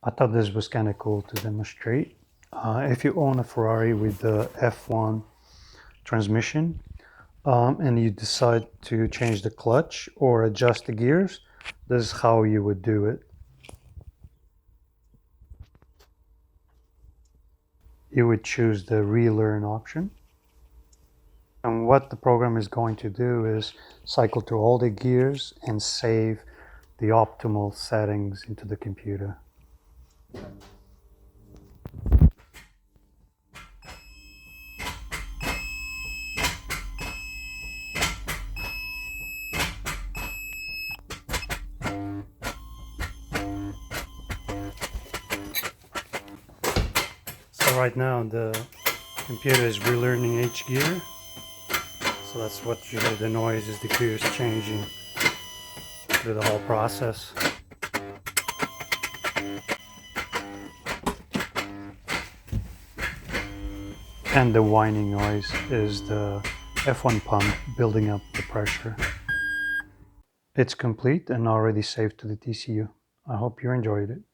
I thought this was kind of cool to demonstrate. If you own a Ferrari with the F1 transmission and you decide to change the clutch or adjust the gears, this is how you would do it. You would choose the relearn option. And what the program is going to do is cycle through all the gears and save the optimal settings into the computer. So right now the computer is relearning each gear. So that's what you hear, the noise is the gears changing through the whole process. And the whining noise is the F1 pump building up the pressure. It's complete and already saved to the TCU. I hope you enjoyed it.